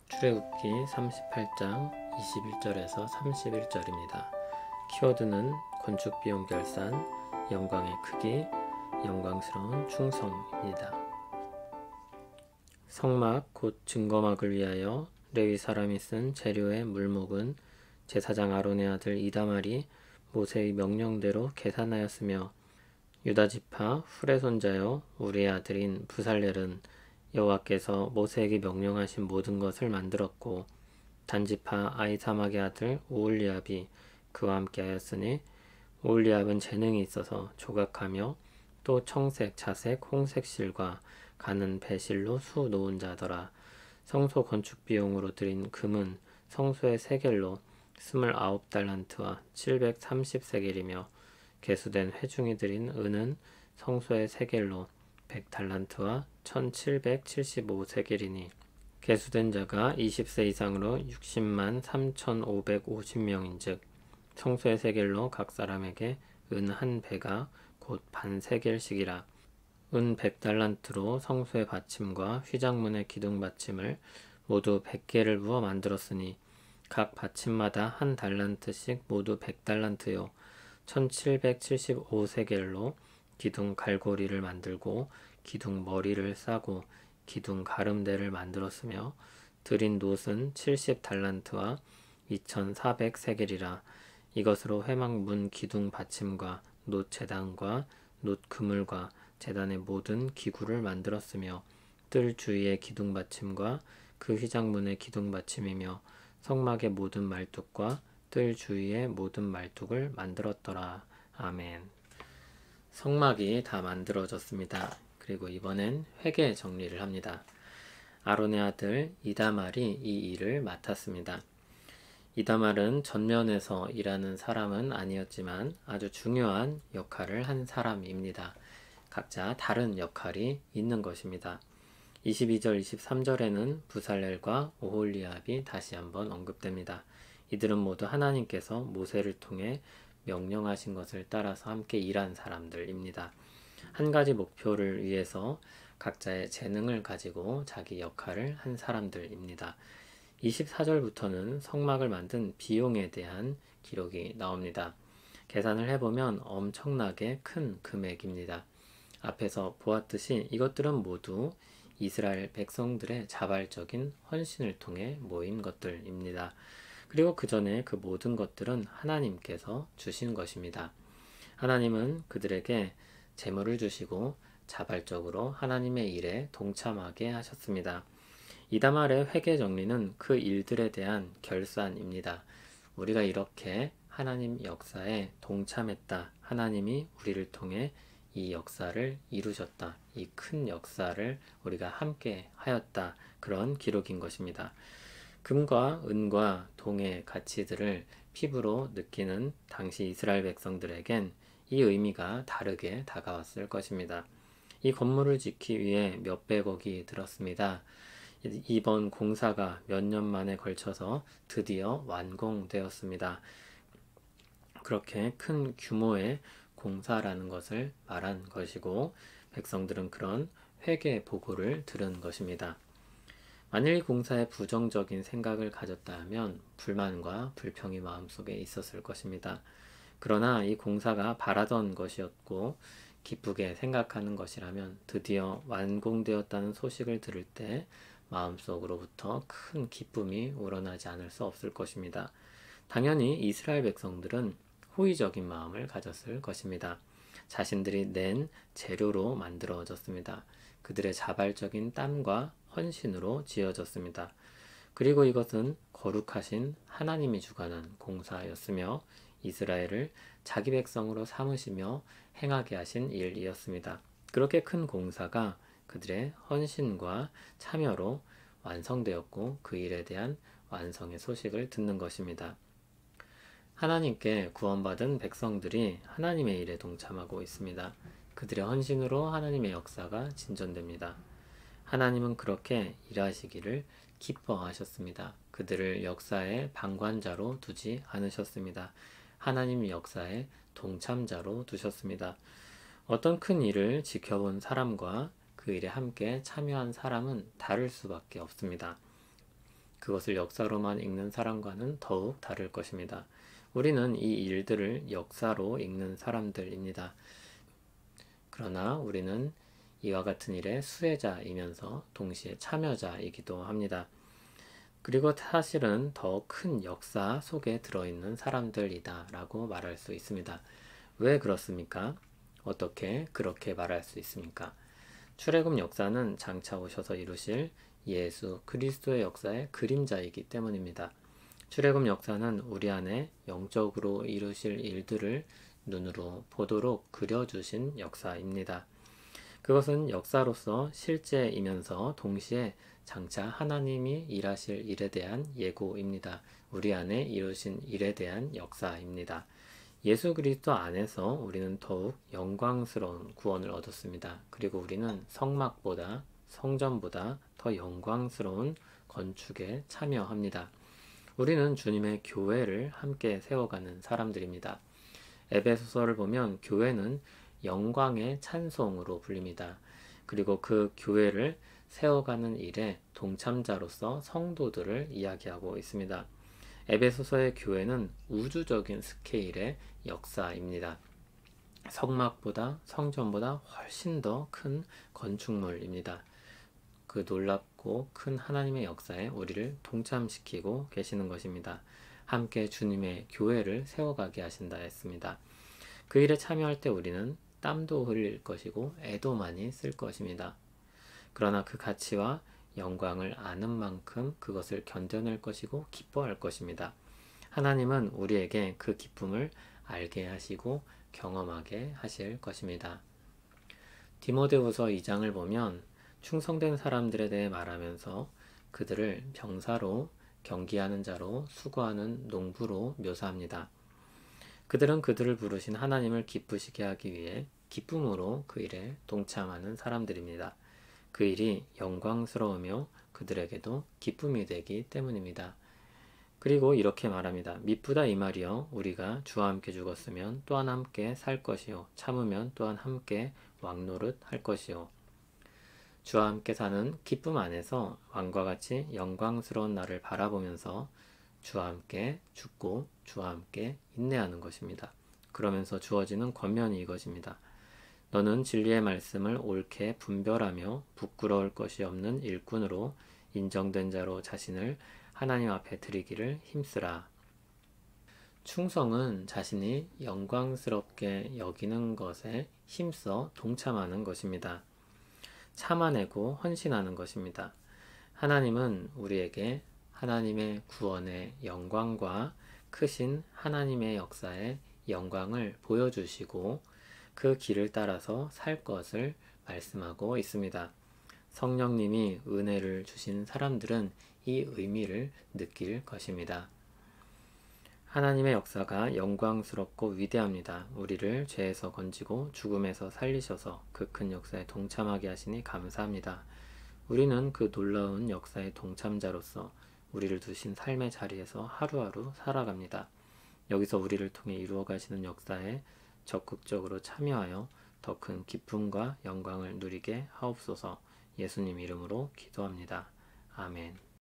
출애굽기 38장 21절에서 31절입니다. 키워드는 건축비용 결산, 영광의 크기, 영광스러운 충성입니다. 성막 곧 증거막을 위하여 레위 사람이 쓴 재료의 물목은 제사장 아론의 아들 이다말이 모세의 명령대로 계산하였으며, 유다지파 훌의 손자요 우리의 아들인 부살렐은 여호와께서 모세에게 명령하신 모든 것을 만들었고, 단지파 아히사막의 아들 오홀리압이 그와 함께 하였으니, 오홀리압은 재능이 있어서 조각하며 또 청색, 자색, 홍색 실과 가는 배실로 수 놓은 자더라. 성소 건축 비용으로 들인 금은 성소의 세겔로 29달란트와 730세겔이며, 개수된 회중이 들인 은은 성소의 세겔로 100달란트와 1775세겔이니, 개수된 자가 20세 이상으로 60만 3550명인즉 성소의 세겔로 각 사람에게 은 한 배가 곧 반세겔씩이라. 은 100달란트로 성소의 받침과 휘장문의 기둥 받침을 모두 100개를 부어 만들었으니, 각 받침마다 한 달란트씩 모두 100달란트요 1775세겔로 기둥 갈고리를 만들고 기둥 머리를 싸고 기둥 가름대를 만들었으며, 들인 놋은 70달란트와 2400세겔이라. 이것으로 회막문 기둥 받침과 놋 제단과 놋 그물과 제단의 모든 기구를 만들었으며, 뜰 주위의 기둥 받침과 그 휘장문의 기둥 받침이며 성막의 모든 말뚝과 뜰 주위의 모든 말뚝을 만들었더라. 아멘. 성막이 다 만들어졌습니다. 그리고 이번엔 회계 정리를 합니다. 아론의 아들 이다말이 이 일을 맡았습니다. 이다말은 전면에서 일하는 사람은 아니었지만 아주 중요한 역할을 한 사람입니다. 각자 다른 역할이 있는 것입니다. 22절, 23절에는 부살렐과 오홀리압이 다시 한번 언급됩니다. 이들은 모두 하나님께서 모세를 통해 명령하신 것을 따라서 함께 일한 사람들입니다. 한 가지 목표를 위해서 각자의 재능을 가지고 자기 역할을 한 사람들입니다. 24절부터는 성막을 만든 비용에 대한 기록이 나옵니다. 계산을 해보면 엄청나게 큰 금액입니다. 앞에서 보았듯이 이것들은 모두 이스라엘 백성들의 자발적인 헌신을 통해 모인 것들입니다. 그리고 그 전에 그 모든 것들은 하나님께서 주신 것입니다. 하나님은 그들에게 재물을 주시고 자발적으로 하나님의 일에 동참하게 하셨습니다. 이다말의 회계 정리는 그 일들에 대한 결산입니다. 우리가 이렇게 하나님 역사에 동참했다. 하나님이 우리를 통해 이 역사를 이루셨다. 이 큰 역사를 우리가 함께 하였다. 그런 기록인 것입니다. 금과 은과 동의 가치들을 피부로 느끼는 당시 이스라엘 백성들에겐 이 의미가 다르게 다가왔을 것입니다. 이 건물을 짓기 위해 몇백억이 들었습니다. 이번 공사가 몇 년 만에 걸쳐서 드디어 완공되었습니다. 그렇게 큰 규모의 공사라는 것을 말한 것이고, 백성들은 그런 회계 보고를 들은 것입니다. 만일 이 공사에 부정적인 생각을 가졌다 하면 불만과 불평이 마음속에 있었을 것입니다. 그러나 이 공사가 바라던 것이었고 기쁘게 생각하는 것이라면 드디어 완공되었다는 소식을 들을 때 마음속으로부터 큰 기쁨이 우러나지 않을 수 없을 것입니다. 당연히 이스라엘 백성들은 호의적인 마음을 가졌을 것입니다. 자신들이 낸 재료로 만들어졌습니다. 그들의 자발적인 땀과 헌신으로 지어졌습니다. 그리고 이것은 거룩하신 하나님이 주관한 공사였으며 이스라엘을 자기 백성으로 삼으시며 행하게 하신 일이었습니다. 그렇게 큰 공사가 그들의 헌신과 참여로 완성되었고 그 일에 대한 완성의 소식을 듣는 것입니다. 하나님께 구원받은 백성들이 하나님의 일에 동참하고 있습니다. 그들의 헌신으로 하나님의 역사가 진전됩니다. 하나님은 그렇게 일하시기를 기뻐하셨습니다. 그들을 역사의 방관자로 두지 않으셨습니다. 하나님 역사의 동참자로 두셨습니다. 어떤 큰 일을 지켜본 사람과 그 일에 함께 참여한 사람은 다를 수밖에 없습니다. 그것을 역사로만 읽는 사람과는 더욱 다를 것입니다. 우리는 이 일들을 역사로 읽는 사람들입니다. 그러나 우리는 이와 같은 일의 수혜자이면서 동시에 참여자이기도 합니다. 그리고 사실은 더 큰 역사 속에 들어있는 사람들이다 라고 말할 수 있습니다. 왜 그렇습니까? 어떻게 그렇게 말할 수 있습니까? 출애굽 역사는 장차 오셔서 이루실 예수 그리스도의 역사의 그림자이기 때문입니다. 출애굽 역사는 우리 안에 영적으로 이루실 일들을 눈으로 보도록 그려주신 역사입니다. 그것은 역사로서 실제이면서 동시에 장차 하나님이 일하실 일에 대한 예고입니다. 우리 안에 이루신 일에 대한 역사입니다. 예수 그리스도 안에서 우리는 더욱 영광스러운 구원을 얻었습니다. 그리고 우리는 성막보다 성전보다 더 영광스러운 건축에 참여합니다. 우리는 주님의 교회를 함께 세워가는 사람들입니다. 에베소서를 보면 교회는 영광의 찬송으로 불립니다. 그리고 그 교회를 세워가는 일에 동참자로서 성도들을 이야기하고 있습니다. 에베소서의 교회는 우주적인 스케일의 역사입니다. 성막보다 성전보다 훨씬 더 큰 건축물입니다. 그 놀랍고 큰 하나님의 역사에 우리를 동참시키고 계시는 것입니다. 함께 주님의 교회를 세워가게 하신다 했습니다. 그 일에 참여할 때 우리는 땀도 흘릴 것이고 애도 많이 쓸 것입니다. 그러나 그 가치와 영광을 아는 만큼 그것을 견뎌낼 것이고 기뻐할 것입니다. 하나님은 우리에게 그 기쁨을 알게 하시고 경험하게 하실 것입니다. 디모데후서 2장을 보면 충성된 사람들에 대해 말하면서 그들을 병사로 경기하는 자로 수고하는 농부로 묘사합니다. 그들은 그들을 부르신 하나님을 기쁘시게 하기 위해 기쁨으로 그 일에 동참하는 사람들입니다. 그 일이 영광스러우며 그들에게도 기쁨이 되기 때문입니다. 그리고 이렇게 말합니다. 미쁘다 이 말이여 우리가 주와 함께 죽었으면 또한 함께 살 것이요 참으면 또한 함께 왕노릇 할 것이요. 주와 함께 사는 기쁨 안에서 왕과 같이 영광스러운 날을 바라보면서 주와 함께 죽고 주와 함께 인내하는 것입니다. 그러면서 주어지는 권면이 이것입니다. 너는 진리의 말씀을 옳게 분별하며 부끄러울 것이 없는 일꾼으로 인정된 자로 자신을 하나님 앞에 드리기를 힘쓰라. 충성은 자신이 영광스럽게 여기는 것에 힘써 동참하는 것입니다. 참아내고 헌신하는 것입니다. 하나님은 우리에게 하나님의 구원의 영광과 크신 하나님의 역사의 영광을 보여주시고 그 길을 따라서 살 것을 말씀하고 있습니다. 성령님이 은혜를 주신 사람들은 이 의미를 느낄 것입니다. 하나님의 역사가 영광스럽고 위대합니다. 우리를 죄에서 건지고 죽음에서 살리셔서 그 큰 역사에 동참하게 하시니 감사합니다. 우리는 그 놀라운 역사의 동참자로서 우리를 두신 삶의 자리에서 하루하루 살아갑니다. 여기서 우리를 통해 이루어 가시는 역사에 적극적으로 참여하여 더 큰 기쁨과 영광을 누리게 하옵소서. 예수님 이름으로 기도합니다. 아멘.